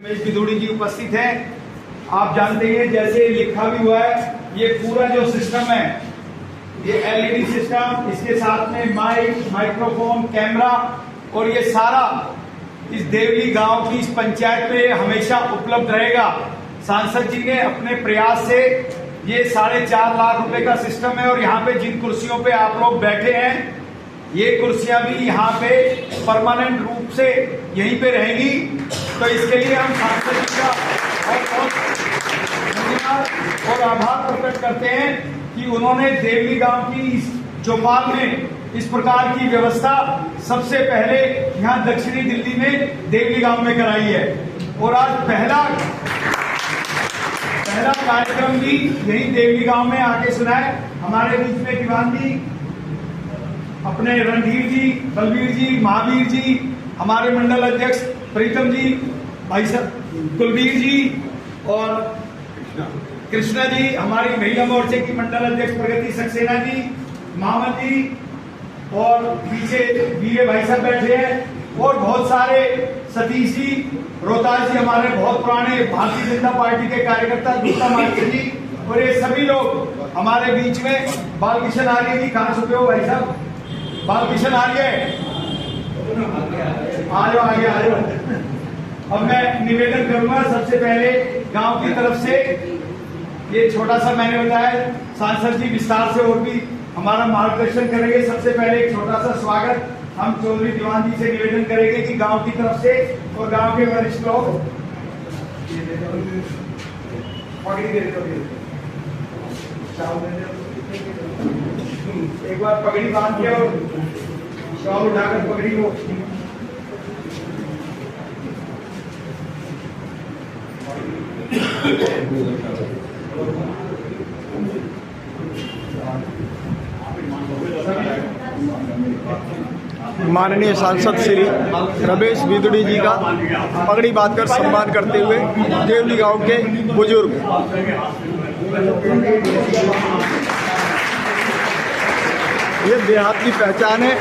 रमेश बिदुड़ी जी उपस्थित हैं। आप जानते हैं जैसे लिखा भी हुआ है, ये पूरा जो सिस्टम है ये एलईडी सिस्टम, इसके साथ में माइक, माइक्रोफोन, कैमरा और ये सारा इस देवली गांव की इस पंचायत में हमेशा उपलब्ध रहेगा। सांसद जी ने अपने प्रयास से ये 4.5 लाख रुपए का सिस्टम है और यहाँ पे जिन कुर्सियों पे आप लोग बैठे हैं ये कुर्सियां भी यहाँ पे परमानेंट रूप से यहीं पे रहेंगी। तो इसके लिए हम सांसद जी का बहुत धन्यवाद और आभार प्रकट करते हैं कि उन्होंने देवली गांव की इस चौपाल में इस प्रकार की व्यवस्था सबसे पहले यहाँ दक्षिणी दिल्ली में देवली गांव में कराई है। और आज पहला कार्यक्रम भी यही देवली गांव में आके सुना है। हमारे बीच में दीवान जी, अपने रणधीर जी, बलबीर जी, महावीर जी, हमारे मंडल अध्यक्ष प्रीतम जी, भाई साहब कुलबीर जी और कृष्णा जी, हमारी महिला मोर्चे की मंडल अध्यक्ष प्रगति सक्सेना जी, मामद जी और पीछे वीरे भाई साहब बैठे हैं और बहुत सारे सतीश जी, रोहतास जी, हमारे बहुत पुराने भारतीय जनता पार्टी के कार्यकर्ता, गुप्ता मार्के जी और ये सभी लोग हमारे बीच में। बालकिशन आर्य जी कहाँ छुपे हो भाई साहब? बालकिशन आर्य आ जाओ। अब मैं निवेदन करूंगा सबसे पहले गांव की तरफ से, ये छोटा सा मैंने बताया, सांसद जी विस्तार से और भी हमारा मार्गदर्शन करेंगे। सबसे पहले एक छोटा सा स्वागत हम चौधरी दीवान जी से निवेदन करेंगे कि गांव की तरफ से और गांव के वरिष्ठ लोग एक बार पगड़ी बांध के और शॉल उठाकर पगड़ी को माननीय सांसद श्री रमेश बिदुड़ी जी का पगड़ी बांधकर सम्मान करते हुए देवली गांव के बुजुर्ग। ये देहात की पहचान है,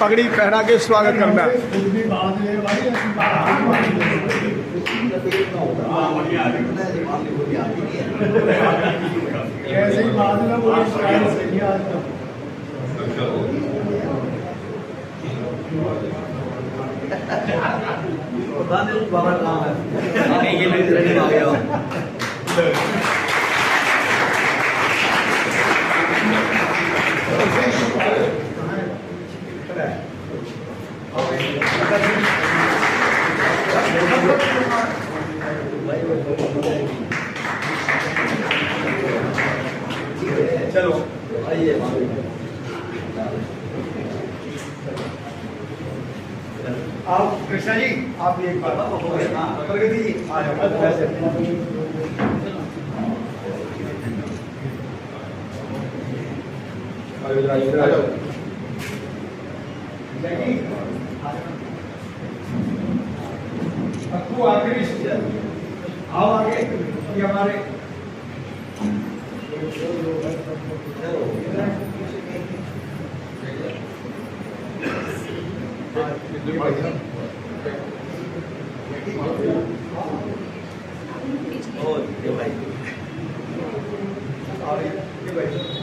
पगड़ी पहना के स्वागत करना। चलो आइए। आप कृष्णा जी, आप एक बार प्रगति जी आ जाओ। आपको आखिरी आओ आगे, ये हमारे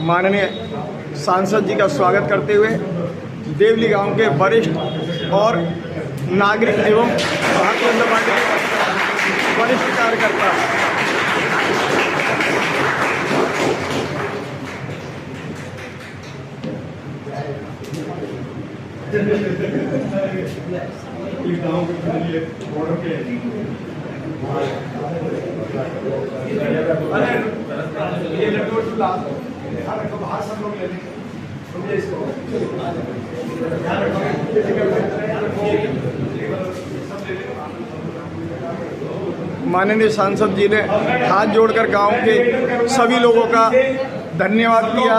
माननीय सांसद जी का स्वागत करते हुए देवली गांव के वरिष्ठ और नागरिक एवं भारतीय जनता पार्टी के वरिष्ठ कार्यकर्ता बाहर सब लोग ले माननीय सांसद जी ने हाथ जोड़कर गांव के सभी लोगों का धन्यवाद किया।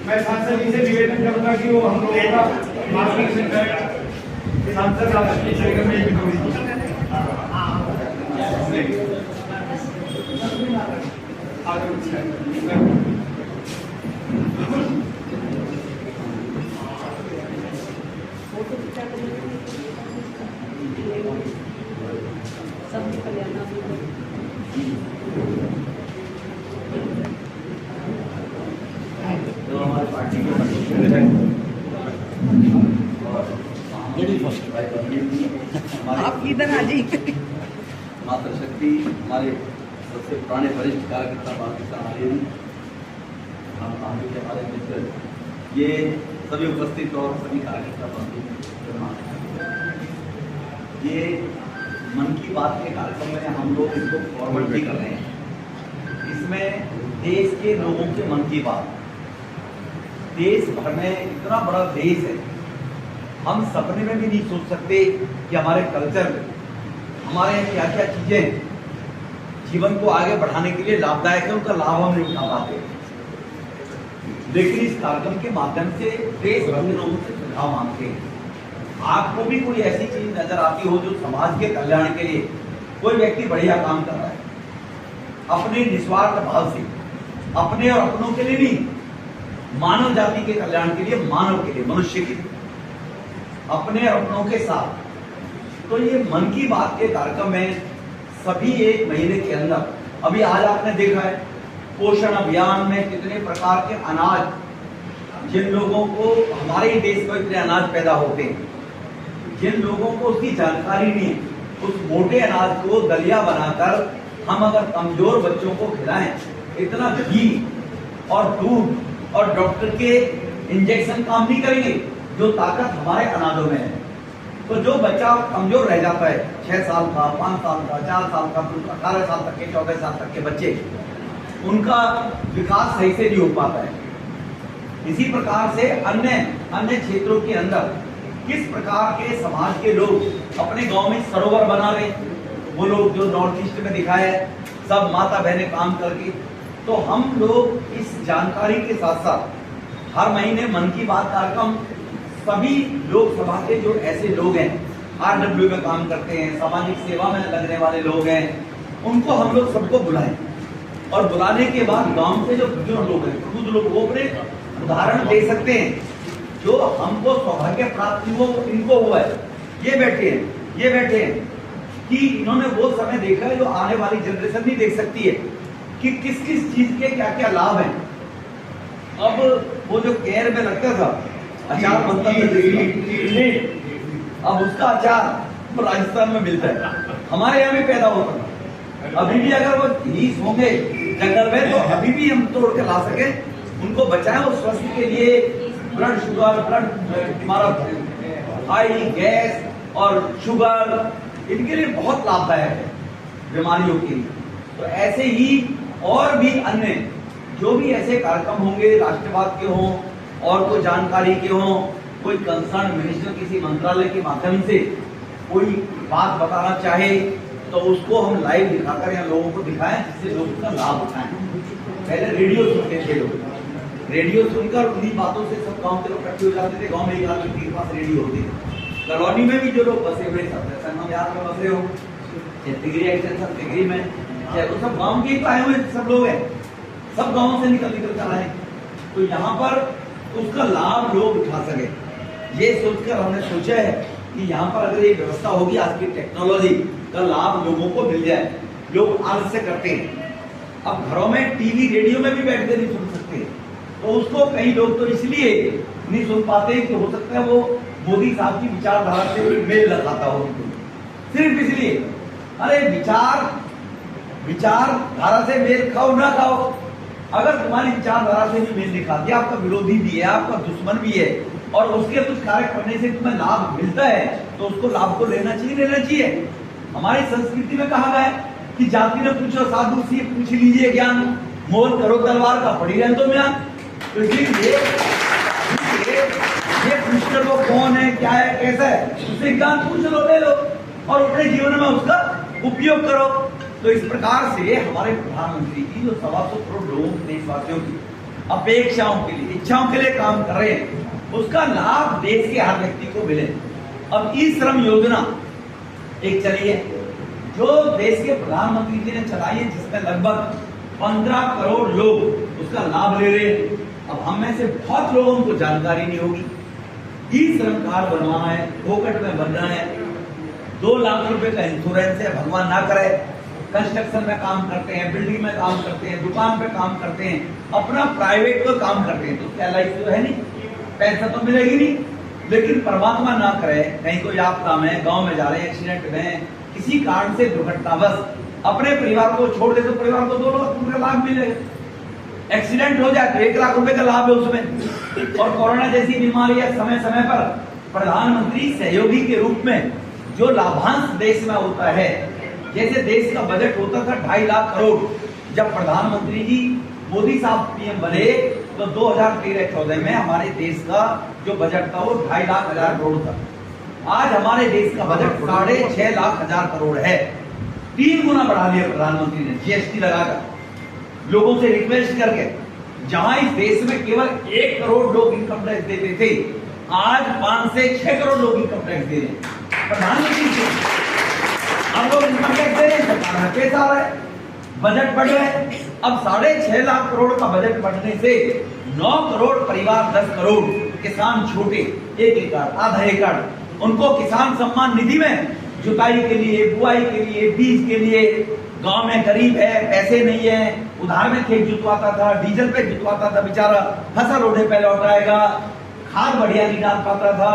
मैं सांसद जी से निवेदन करूंगा कि वो हम लोगों का मार्गदर्शन करेगा। सांसद जो हमारे पार्टी के आप इधर आ जाइए। मातृशक्ति हमारे सबसे पुराने वरिष्ठ कार्यकर्ता पाकिस्तान आए हम आगे के हमारे मित्र, ये सभी उपस्थित और सभी कार्यकर्ता बंधु, ये मन की बात के कार्यक्रम में हम लोग इसको फॉरवर्ड भी कर रहे हैं। इसमें देश के लोगों के मन की बात, देश भर में इतना बड़ा देश है, हम सपने में भी नहीं सोच सकते कि हमारे कल्चर में हमारे यहाँ क्या क्या चीजें जीवन को आगे बढ़ाने के लिए लाभदायक है, उनका लाभ हम नहीं उठा पाते। लेकिन इस कार्यक्रम के माध्यम से देश भर के लोगों से सुझाव मांगते हैं। आपको भी कोई ऐसी चीज नजर आती हो जो समाज के कल्याण के लिए कोई व्यक्ति बढ़िया काम कर रहा है, अपने निस्वार्थ भाव से, अपने और अपनों के लिए नहीं, मानव जाति के कल्याण के लिए, मानव के लिए, मनुष्य के लिए, अपने और अपनों के साथ। तो ये मन की बात के कार्यक्रम में सभी एक महीने के अंदर, अभी आज आपने देखा है पोषण अभियान में कितने प्रकार के अनाज, जिन लोगों को हमारे ही देश में इतने अनाज पैदा होते हैं, जिन लोगों को उसकी जानकारी नहीं है, उस मोटे अनाज को दलिया बनाकर हम अगर कमजोर बच्चों को खिलाएं, इतना घी और दूध और डॉक्टर के इंजेक्शन काम नहीं करेंगे जो ताकत हमारे अनाजों में है। तो जो बच्चा कमजोर रह जाता है, 6 साल का, 5 साल का, 4 साल का, 18 साल तक के, 14 साल तक के बच्चे, उनका विकास सही से नहीं हो पाता है। इसी प्रकार से अन्य क्षेत्रों के अंदर किस प्रकार के समाज के लोग अपने गांव में सरोवर बना रहे, वो लोग जो नॉर्थ ईस्ट में दिखाए है, सब माता बहनें काम करके। तो हम लोग इस जानकारी के साथ साथ हर महीने मन की बात कार्यक्रम, सभी लोकसभा के जो ऐसे लोग हैं, RW में काम करते हैं, सामाजिक सेवा में लगने वाले लोग हैं, उनको हम लोग सबको बुलाएं और बुलाने के बाद गांव से जो बुजुर्ग लोग हैं, खुद लोग वो अपने उदाहरण दे सकते हैं जो हमको सौभाग्य प्राप्त इनको हुआ है। ये बैठे हैं कि इन्होंने वो समय देखा है जो आने वाली जनरेशन नहीं देख सकती है कि किस किस चीज के क्या क्या लाभ हैं। अब वो जो केयर में लगता था अचार बनता था, अब उसका अचार राजस्थान में मिलता है, हमारे यहाँ भी पैदा होता था। अभी भी अगर वो घीस होंगे जंगल में तो अभी भी हम तोड़ के ला सके, उनको बचाएं और स्वास्थ्य के लिए ब्लड शुगर, हमारा हाई गैस और शुगर, इनके लिए बहुत लाभदायक है बीमारियों के लिए। तो ऐसे ही और भी अन्य जो भी ऐसे कार्यक्रम होंगे, राष्ट्रवाद के हों और कोई जानकारी के हों, कोई कंसर्न मिनिस्टर किसी मंत्रालय के माध्यम से कोई बात बताना चाहे तो उसको हम लाइव दिखाकर या लोगों को दिखाएं जिससे लोग उसका लाभ उठाएं। पहले रेडियो सुनते थे लोग, रेडियो सुनकर उन्हीं बातों से सब गांव के लोग इकट्ठे हो जाते थे। गांव में एक आदमी के पास रेडियो होती थी। कॉलोनी में भी जो लोग बसे हुए संगम में बसे हो, तिगरी एक्सटेंशन तिगरी में, तो सब गाँव के आए हुए सब लोग हैं, सब गाँव से निकल कर आए। तो यहाँ पर उसका लाभ लोग उठा सके, ये सोचकर हमने सोचा है कि यहाँ पर अगर ये व्यवस्था होगी, आज की टेक्नोलॉजी का लाभ लोगों को मिल जाए। लोग आज से करते हैं, अब घरों में टीवी रेडियो में भी बैठ कर नहीं सुन सकते, तो उसको कई लोग तो इसलिए नहीं सुन पाते कि हो सकता है वो मोदी साहब की विचारधारा से मेल न खाता हो उनको, सिर्फ इसलिए। अरे विचारधारा से मेल खाओ ना खाओ, अगर तुम्हारी विचारधारा से भी मेल नहीं खाती, आपका विरोधी भी है, आपका दुश्मन भी है, और उसके कुछ कार्य करने से तुम्हें लाभ मिलता है, तो उसको लाभ को लेना चाहिए। हमारी संस्कृति में कहा गया है कि जाति ने पूछो साधु से पूछ लीजिए ज्ञान, मोल करो तलवार का पड़ी रहे तो म्यान। तो इसलिए ये पूछकर वो कौन है, क्या है, कैसा है, उससे ज्ञान पूछ लो, ले लो और अपने जीवन में उसका उपयोग करो। तो इस प्रकार से हमारे प्रधानमंत्री की जो 125 करोड़ लोगों देशवासियों की अपेक्षाओं के लिए, इच्छाओं के लिए काम कर रहे हैं, उसका लाभ देश के हर व्यक्ति को मिले। अब ई श्रम योजना एक चली है जो देश के प्रधानमंत्री जी ने चलाई है, जिसमें लगभग 15 करोड़ लोग उसका लाभ ले रहे हैं। अब हम में से बहुत लोगों को जानकारी नहीं होगी। ई श्रम कार्ड बनवाना है, फोकट में बनना है, 2 लाख रुपए का इंश्योरेंस है, भगवान ना करे कंस्ट्रक्शन में काम करते हैं, बिल्डिंग में काम करते हैं, दुकान पे काम करते हैं, अपना प्राइवेट को काम करते हैं, तो क्या लाइफ तो है नहीं, पैसा तो मिलेगी नहीं। लेकिन परमात्मा ना करे कहीं कोई आपदा में, गांव में जा रहे हैं, एक्सीडेंट में, किसी कारण से दुर्घटनावश अपने परिवार को छोड़ दे तो परिवार को 2 लाख रुपए का लाभ मिलेगा। एक्सीडेंट हो जाए तो 1 लाख रुपए का लाभ है उसमें। और कोरोना जैसी बीमारी समय समय पर प्रधानमंत्री सहयोगी के रूप में जो लाभांश देश में होता है, जैसे देश का बजट होता था 2.5 लाख करोड़, जब प्रधानमंत्री जी मोदी साहब पीएम बने तो 2013-14 में हमारे देश का जो बजट था वो 2.5 लाख करोड़ था। आज हमारे देश का बजट 6.5 लाख करोड़ है। 3 गुना बढ़ा दिया प्रधानमंत्री ने जीएसटी लगाकर, लोगों से रिक्वेस्ट करके। जहां इस देश में केवल 1 करोड़ लोग इनकम टैक्स देते थे, आज 5 से 6 करोड़ लोग इनकम टैक्स दे रहे हैं प्रधानमंत्री से। अब लोग इनकम टैक्स दे रहे हैं, सरकार में पैसा आ रहा है, बजट बढ़ रहा है। अब 6.5 लाख करोड़ का बजट बढ़ने से 9 करोड़ परिवार, 10 करोड़ किसान छोटे, 1 एकड़, आधा एकड़, उनको किसान सम्मान निधि में जुताई के लिए, बुआई के लिए, बीज के लिए, गांव में गरीब है, पैसे नहीं है, उधार में खेत जुतवाता था, डीजल पे जुतवाता था बेचारा, फसल ओढ़े पे लौटाएगा, खाद बढ़िया नहीं डाल पाता था,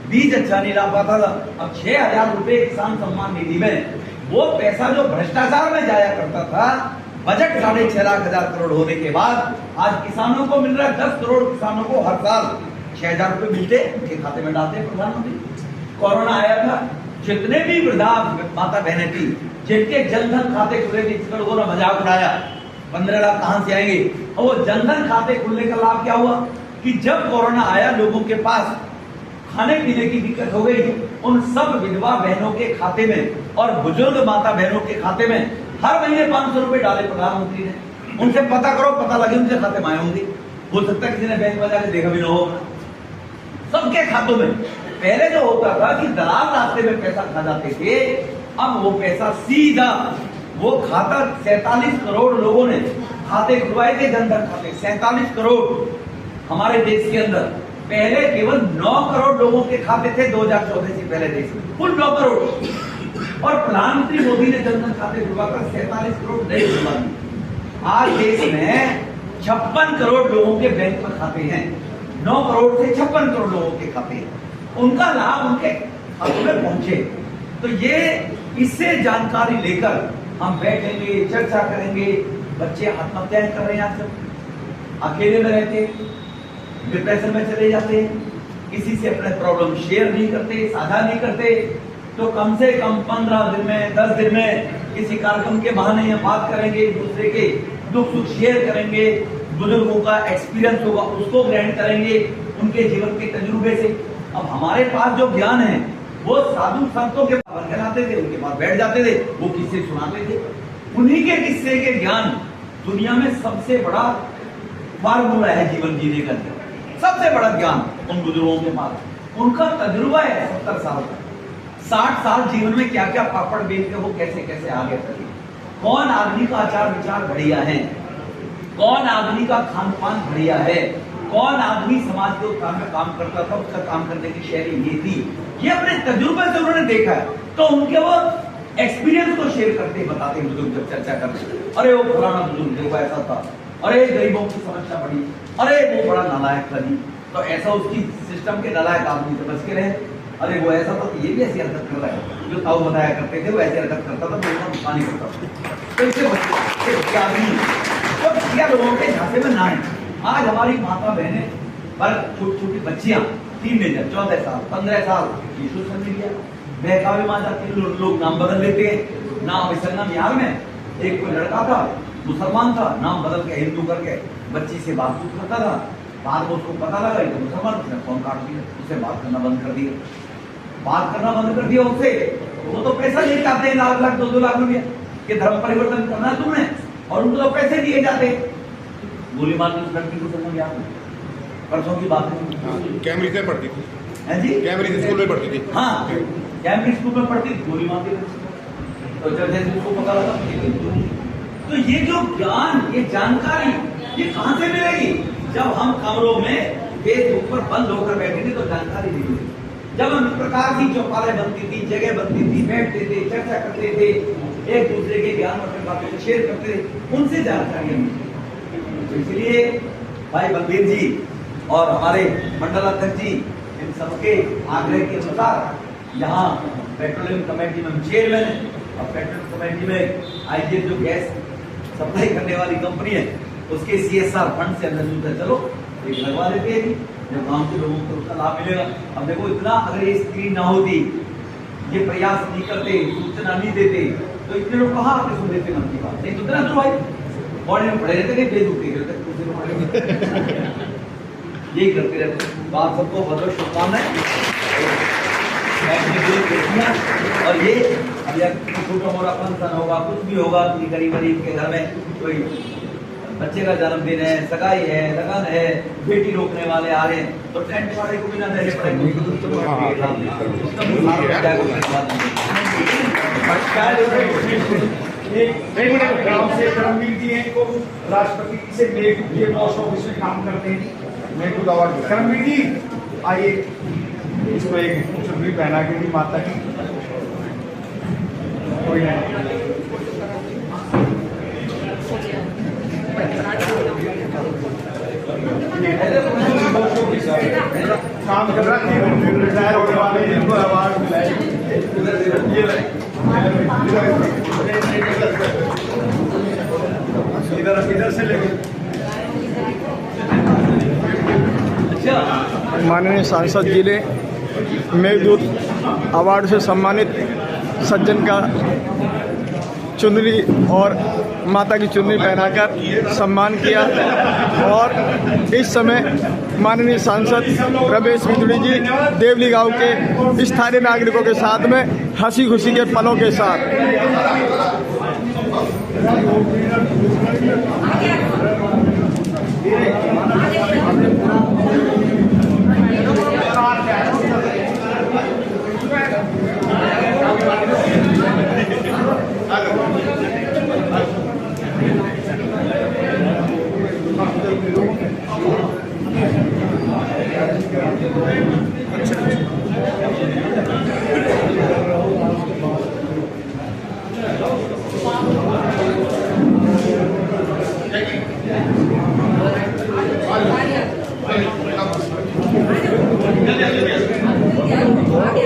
बीज अच्छा नहीं ला पाता था। अब 6,000 रुपए किसान सम्मान निधि में, वो पैसा जो भ्रष्टाचार में जाया करता था, बजट 6.5 लाख करोड़ होने के बाद आज किसानों को मिल रहा है। 10 करोड़ किसानों को हर साल 6,000 रुपए मिलते, उनके खाते में डालते प्रधानमंत्री। कोरोना आया था, जितने भी वृद्धा माता बहनें थी जिनके जनधन खाते खुले थे, जिसका लोगों ने मजाक उड़ाया 15 लाख कहां से आएंगे, और वो जनधन खाते खुलने का लाभ क्या हुआ कि जब कोरोना आया लोगों के पास खाने पीने की दिक्कत हो गई, उन सब विधवा बहनों के खाते में और बुजुर्ग माता बहनों के खाते में हर महीने 500 रुपए डाले प्रधानमंत्री ने। उनसे पता करो, पता लगे उनके खाते में आए होंगे, हो सकता है किसी ने बैंक में जाकर देखा भी ना हो, सबके खातों में। पहले जो होता था कि दलाल रास्ते में पैसा खा जाते थे, अब वो पैसा सीधा वो खाता 47 करोड़ लोगों ने खाते खुलवाए थे, जनधन खाते 47 करोड़ हमारे देश के अंदर। पहले केवल 9 करोड़ लोगों के खाते थे 2014 से पहले देश में, कुल 9 करोड़। और प्रधानमंत्री मोदी ने जनधन खाते खुलवाकर 47 करोड़ नए खुलवा दिए। आज देश में 56 करोड़ लोगों के बैंक में खाते हैं, 9 करोड़ से 56 करोड़ लोगों के खाते हैं, उनका लाभ उनके खातों में पहुंचे। तो ये इससे जानकारी लेकर हम बैठेंगे, चर्चा करेंगे। बच्चे आत्महत्याएं कर रहे हैं, आज अकेले में रहते, डिप्रेशन में चले जाते, किसी से अपने प्रॉब्लम शेयर नहीं करते, साझा नहीं करते। तो कम से कम 15 दिन में, 10 दिन में किसी कार्यक्रम के बहाने हम बात करेंगे, एक दूसरे के दुख सुख शेयर करेंगे, बुजुर्गों का एक्सपीरियंस होगा उसको ग्रहण करेंगे, उनके जीवन के तजुर्बे से। अब हमारे पास जो ज्ञान है वो साधु संतों के पास बनाते थे, उनके पास बैठ जाते थे, वो किस्से सुनाते थे। उन्हीं के किस्से के ज्ञान दुनिया में सबसे बड़ा फार्मूला है जीवन जीने का। सबसे बड़ा ज्ञान उन बुजुर्गों के पास, उनका तजुर्बा है 70 साल का। 60 साल जीवन में क्या क्या पापड़ बेल के वो कैसे कैसे आगे बढ़े, कौन आदमी का आचार विचार बढ़िया है, कौन आदमी का खान पान बढ़िया है, कौन आदमी समाज के उत्थान में काम करता था, उसका काम करने की शैली ये थी। ये अपने तजुर्बे से उन्होंने देखा है, तो उनके वो एक्सपीरियंस को शेयर करते बताते बुजुर्ग जब चर्चा करते, अरे वो फलाना बुजुर्ग देखो ऐसा था, अरे गरीबों की समस्या बढ़ी, अरे वो बड़ा नालायक था जी, तो ऐसा उसकी सिस्टम के नालायक आदमी से बच के रहे। अरे वो ऐसा था, ये भी ऐसी हरकत कर रहा है, जो ताऊ बताया करते थे वो ऐसी हरकत करता था, तो उनका नुकसान ही करता था। तो इससे बच्चे आदमी तो क्या लोगों के झांसे में ना है। आज हमारी माता बहनें पर छोटी छोटी बच्चियां, टीनेजर 14 साल 15 साल, ये सोशल मीडिया बहकावे में आ जाती है। लोग नाम बदल लेते हैं, नाम इसलम यार में एक कोई लड़का था मुसलमान था, नाम बदल के हिंदू करके बच्ची से बातचीत करता था, बाद में उसको पता लगा ये तो मुसलमान, उसने फोन काट दिया, उससे बात करना बंद कर दिया। बात करना बंद कर दिया उससे, वो तो पैसा ले जाते हैं लाख लाख 2-2 लाख रुपया कि धर्म परिवर्तन करना है तुमने, और उनको तो पैसे दिए जाते। गोली मार उस लड़की को समझ गया, परसों की बात है, कैमरी से पढ़ती थी, है जी, कैमरी स्कूल में पढ़ती थी। हाँ, कैमरी स्कूल में पढ़ती थी, गोली मारती थी। तो जब जैसे उसको पता लगा, तो ये जो ज्ञान, ये जानकारी, ये कहां से मिलेगी? जब हम कमरों में फेसबुक पर बंद होकर बैठेंगे तो जानकारी नहीं मिलेगी। जब हम इस प्रकार की चौपालें बनती थी, जगह बनती थी, बैठते थे, चर्चा करते थे, एक दूसरे के ज्ञान और बातों को शेयर करते थे, उनसे जानकारी मिलती। तो इसलिए भाई बलबीर जी और हमारे मंडलाध्यक्ष जी इन सबके आग्रह के अनुसार यहाँ पेट्रोलियम कमेटी में चेयरमैन है और पेट्रोलियम कमेटी में आईजीएल जो गैस सप्लाई करने वाली कंपनी है उसके CSR फंड से हमने सोचा चलो एक लगवा देते हैं, जब गांव के लोगों को उसका लाभ मिलेगा। अब देखो इतना अगर ये स्क्रीन ना होती, ये प्रयास नहीं करते, सूचना नहीं देते, तो इतने लोग कहाँ आके सुन देते मन की बात। नहीं सुनते ना तो भाई मॉर्निंग में पढ़े रहते नहीं, फेसबुक देख रहते, यही करते रहते। तो आप सबको बहुत बहुत शुभकामनाएं। और ये अब छोटा मोटा फंक्शन होगा, कुछ भी होगा, किसी गरीब के घर में कोई बच्चे का जन्मदिन है, सगाई है, लगन है, बेटी रोकने वाले आ रहे हैं, तो टेंट वाले को भी ना देने पड़ेंगे। एक गांव से करमवीर जी हैं, इनको राष्ट्रपति से ये पोस्ट ऑफिस में काम करते हैं। मेघदूत अवार्ड करमवीर जी आइए, इसको एक चुनरी पहना के दी माता की। कोई नहीं काम कर रहा है, रिटायर होने वाले जिनको अवार्ड मिला है, इधर से लेके माननीय सांसद जी ने मेघदूत अवार्ड से सम्मानित सज्जन का चुनरी और माता की चुनरी पहनाकर सम्मान किया। और इस समय माननीय सांसद रमेश बिदुड़ी जी देवली गांव के स्थानीय नागरिकों के साथ में हंसी खुशी के पलों के साथ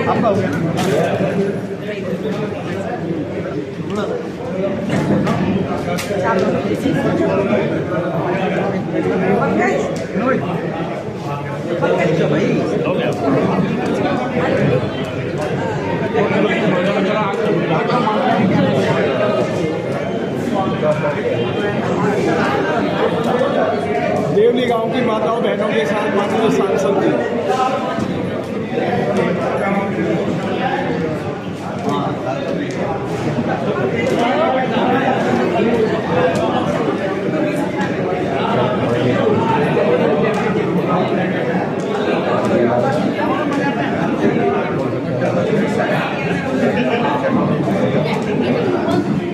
आपका हो गया। देवली गांव की माताओं बहनों के साथ माननीय सांसद जी